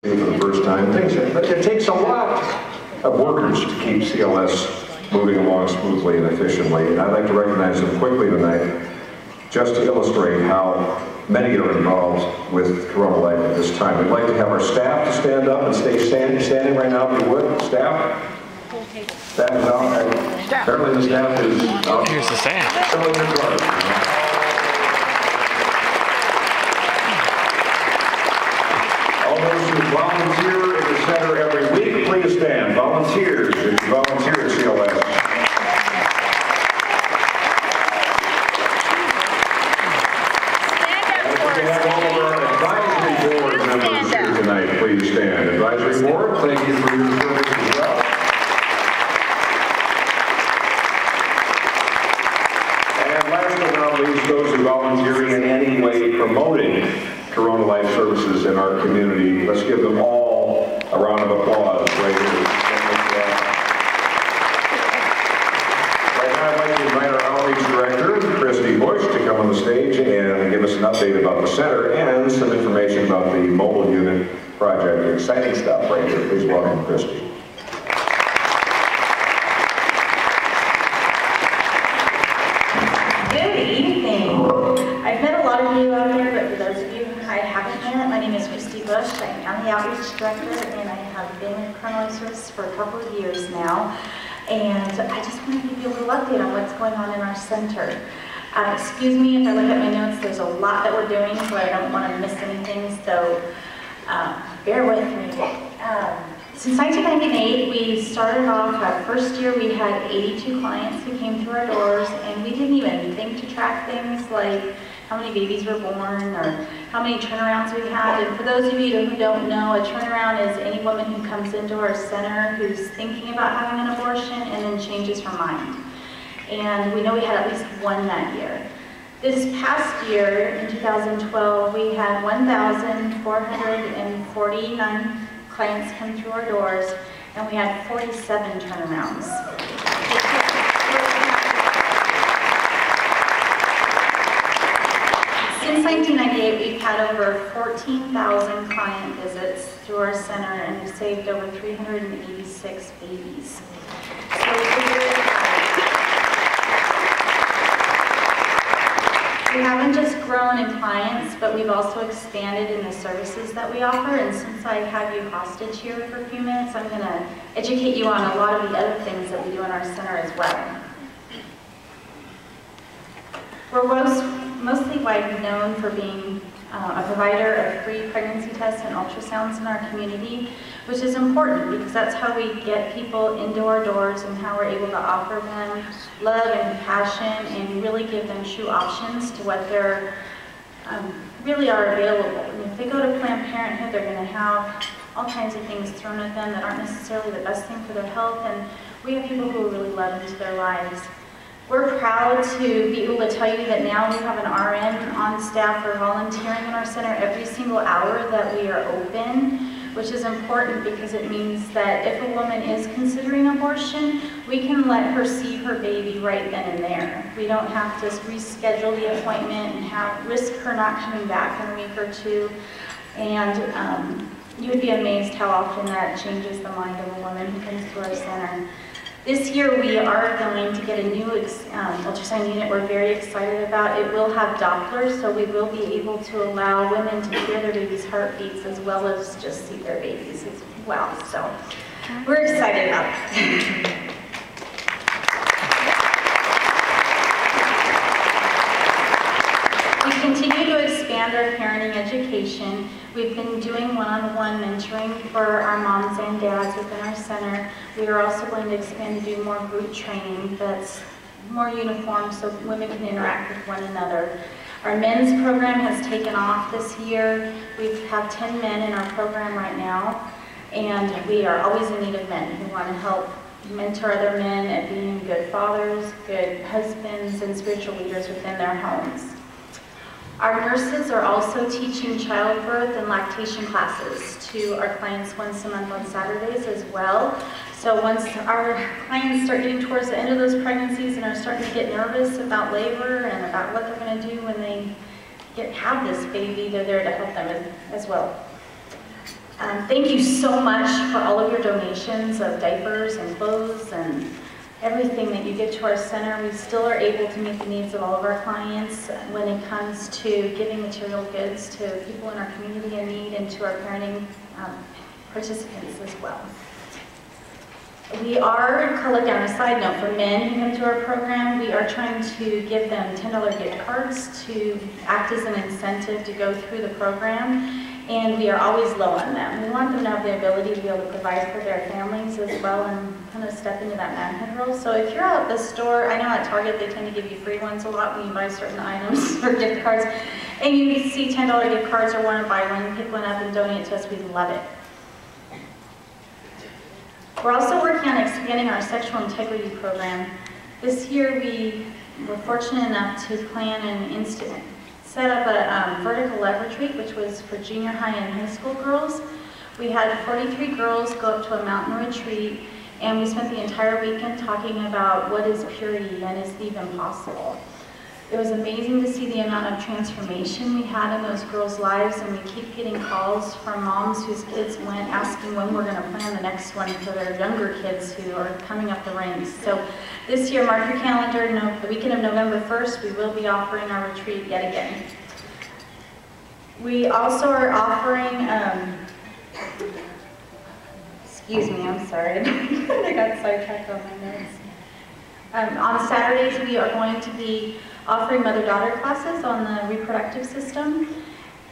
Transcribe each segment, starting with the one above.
For the first time, it takes a lot of workers to keep CLS moving along smoothly and efficiently. And I'd like to recognize them quickly tonight, just to illustrate how many are involved with Corona Life at this time. We'd like to have our staff to stand up and stay standing right now, if you would. Staff? Staff is out. Apparently the staff is out. Here's the staff. All those who volunteer in the center every week, please stand. Volunteers, if you volunteer at CLS. We have all of our advisory board members here tonight. Please stand. Advisory board, thank you for your service as well. And last but not least, those who volunteer in any way promoting Corona Life services in our community. Let's give them all a round of applause right here. Right now I'd like to invite our outreach director, Christi to come on the stage and give us an update about the center and some information about the mobile unit project. Exciting stuff right here. Please welcome Christi. Good evening. I've met a lot of you out there, but for those of you I haven't met, my name is Christi Bush. I'm the outreach director, and I have been in Corona Life Service for a couple of years now. And I just want to give you a little update on what's going on in our center. Excuse me if I look at my notes, there's a lot that we're doing, so I don't want to miss anything, so bear with me. Since 1998, we started off, our first year we had 82 clients who came through our doors, and we didn't even think to track things like how many babies were born or how many turnarounds we had. And for those of you who don't know, a turnaround is any woman who comes into our center who's thinking about having an abortion and then changes her mind. And we know we had at least one that year. This past year, in 2012, we had 1,449 clients come through our doors, and we had 47 turnarounds. Since 1998, we've had over 14,000 client visits through our center, and we've saved over 386 babies. So we haven't just grown in clients, but we've also expanded in the services that we offer. And since I have you hostage here for a few minutes, I'm going to educate you on a lot of the other things that we do in our center as well. We're mostly widely known for being a provider of free pregnancy tests and ultrasounds in our community, which is important because that's how we get people into our doors and how we're able to offer them love and compassion and really give them true options to what they're really are available. And if they go to Planned Parenthood, they're going to have all kinds of things thrown at them that aren't necessarily the best thing for their health, and we have people who are really love into their lives. We're proud to be able to tell you that now we have an RN on staff for volunteering in our center every single hour that we are open, which is important because it means that if a woman is considering abortion, we can let her see her baby right then and there. We don't have to reschedule the appointment and risk her not coming back in a week or two. And you would be amazed how often that changes the mind of a woman who comes to our center. This year we are going to get a new ultrasound unit we're very excited about. It will have Dopplers, so we will be able to allow women to hear their baby's heartbeats as well as just see their babies as well. So we're excited about it. We continue to expand our parenting education. We've been doing one-on-one mentoring for our moms and dads within our center. We are also going to expand to do more group training that's more uniform so women can interact with one another. Our men's program has taken off this year. We have 10 men in our program right now, and we are always in need of men who want to help mentor other men at being good fathers, good husbands, and spiritual leaders within their homes. Our nurses are also teaching childbirth and lactation classes to our clients once a month on Saturdays as well. So once our clients start getting towards the end of those pregnancies and are starting to get nervous about labor and about what they're going to do when they have this baby, they're there to help them as well. Thank you so much for all of your donations of diapers and clothes and everything that you give to our center. We still are able to meet the needs of all of our clients when it comes to giving material goods to people in our community in need and to our parenting participants as well. We are, on a side note, for men who come to our program, we are trying to give them $10 gift cards to act as an incentive to go through the program. And we are always low on them. We want them to have the ability to be able to provide for their families as well and kind of step into that manhood role. So if you're out at the store, I know at Target they tend to give you free ones a lot when you buy certain items or gift cards, and you see $10 gift cards or want to buy one, pick one up and donate it to us, we love it. We're also working on expanding our sexual integrity program. This year we were fortunate enough to plan and set up a vertical love retreat, which was for junior high and high school girls. We had 43 girls go up to a mountain retreat, and we spent the entire weekend talking about what is purity and is it even possible. It was amazing to see the amount of transformation we had in those girls' lives, and we keep getting calls from moms whose kids went asking when we're going to plan the next one for their younger kids who are coming up the ranks. So this year, mark your calendar, the weekend of November 1st, we will be offering our retreat yet again. We also are offering, excuse me, I'm sorry, I got sidetracked on my notes. On Saturdays, we are going to be offering mother-daughter classes on the reproductive system.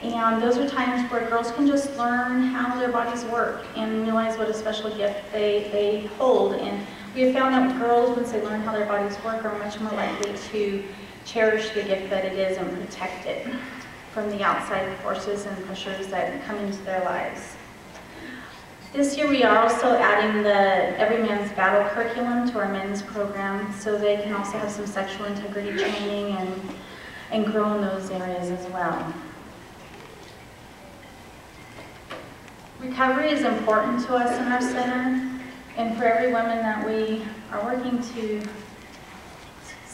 And those are times where girls can just learn how their bodies work and realize what a special gift they hold. And we have found that girls, once they learn how their bodies work, are much more likely to cherish the gift that it is and protect it from the outside forces and pressures that come into their lives. This year we are also adding the Every Man's Battle curriculum to our men's program, so they can also have some sexual integrity training and grow in those areas as well. Recovery is important to us in our center, and for every woman that we are working to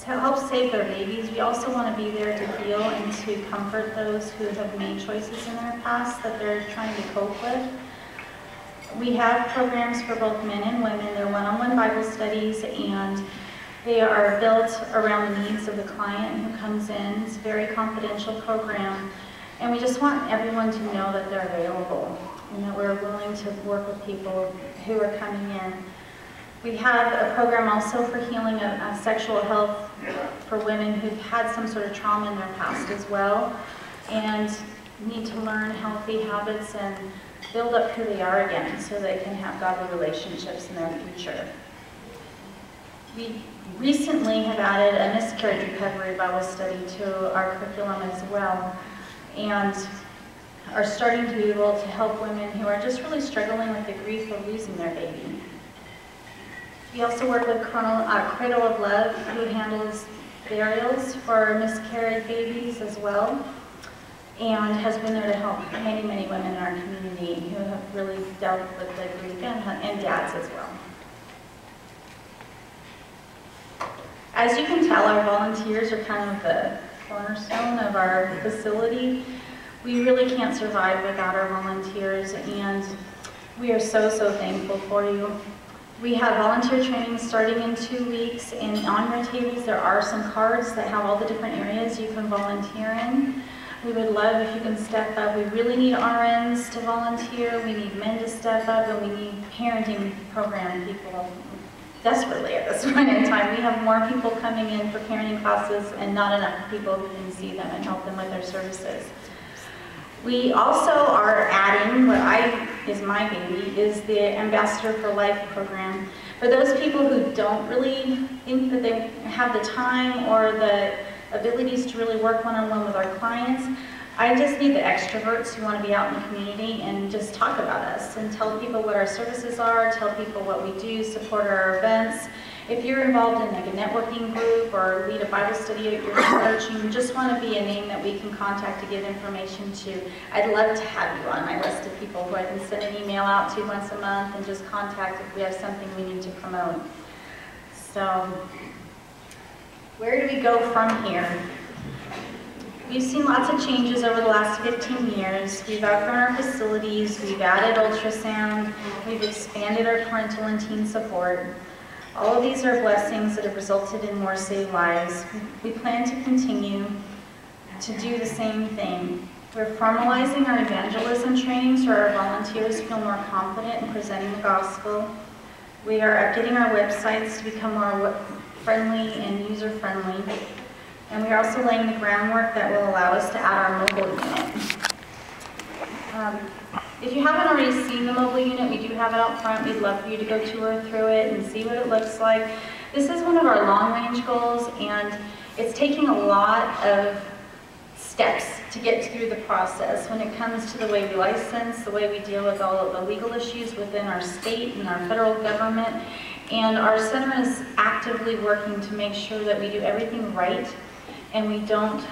help save their babies, we also want to be there to heal and to comfort those who have made choices in their past that they're trying to cope with. We have programs for both men and women. They're one-on-one Bible studies, and they are built around the needs of the client who comes in. It's a very confidential program, and we just want everyone to know that they're available and that we're willing to work with people who are coming in. We have a program also for healing of sexual health for women who've had some sort of trauma in their past as well and need to learn healthy habits and build up who they are again so they can have godly relationships in their future. We recently have added a miscarriage recovery Bible study to our curriculum as well, and are starting to be able to help women who are just really struggling with the grief of losing their baby. We also work with Cradle of Love, who handles burials for miscarried babies as well, and has been there to help many, many women in our community who have really dealt with the grief, and dads as well. As you can tell, our volunteers are kind of the cornerstone of our facility. We really can't survive without our volunteers, and we are so, so thankful for you. We have volunteer training starting in 2 weeks, and on your tables there are some cards that have all the different areas you can volunteer in. We would love if you can step up. We really need RNs to volunteer, we need men to step up, and we need parenting program people desperately at this point in time. We have more people coming in for parenting classes and not enough people who can see them and help them with their services. We also are adding, is my baby, is the Ambassador for Life program. For those people who don't really think that they have the time or the abilities to really work one-on-one with our clients, I just need the extroverts who want to be out in the community and just talk about us and tell people what our services are, tell people what we do, support our events. If you're involved in like a networking group or lead a Bible study at your church, you just want to be a name that we can contact to give information to, I'd love to have you on my list of people who I can send an email out to once a month and just contact if we have something we need to promote. So, where do we go from here? We've seen lots of changes over the last 15 years. We've outgrown our facilities, we've added ultrasound, we've expanded our parental and teen support. All of these are blessings that have resulted in more saved lives. We plan to continue to do the same thing. We're formalizing our evangelism training so our volunteers feel more confident in presenting the gospel. We are updating our websites to become more friendly and user-friendly. And we are also laying the groundwork that will allow us to add our mobile unit. If you haven't already seen the mobile unit, we do have it out front. We'd love for you to go tour through it and see what it looks like. This is one of our long-range goals, and it's taking a lot of steps to get through the process when it comes to the way we license, the way we deal with all of the legal issues within our state and our federal government. And our center is actively working to make sure that we do everything right and we don't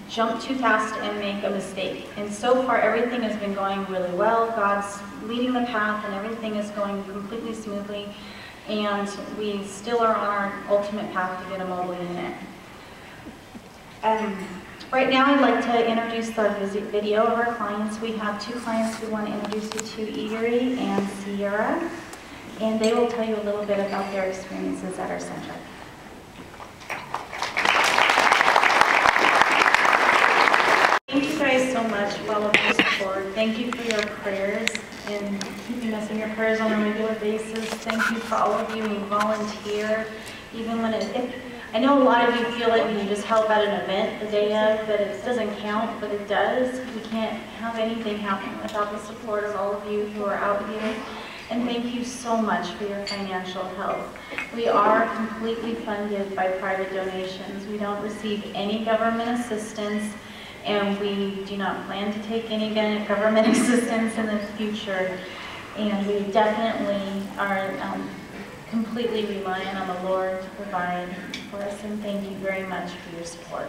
jump too fast and make a mistake. And so far, everything has been going really well. God's leading the path and everything is going completely smoothly. And we still are on our ultimate path to get a mobile unit. Right now, I'd like to introduce the video of our clients. We have 2 clients we want to introduce you to, Erie and Sierra. And they will tell you a little bit about their experiences at our center. Thank you guys so much for all of your support. Thank you for your prayers and keeping us in your prayers on a regular basis. Thank you for all of you who volunteer, even when I know a lot of you feel like when you just help at an event the day of, that it doesn't count, but it does. We can't have anything happen without the support of all of you who are out here. And thank you so much for your financial help. We are completely funded by private donations. We don't receive any government assistance, and we do not plan to take any government assistance in the future. And we definitely are completely reliant on the Lord to provide for us, and thank you very much for your support.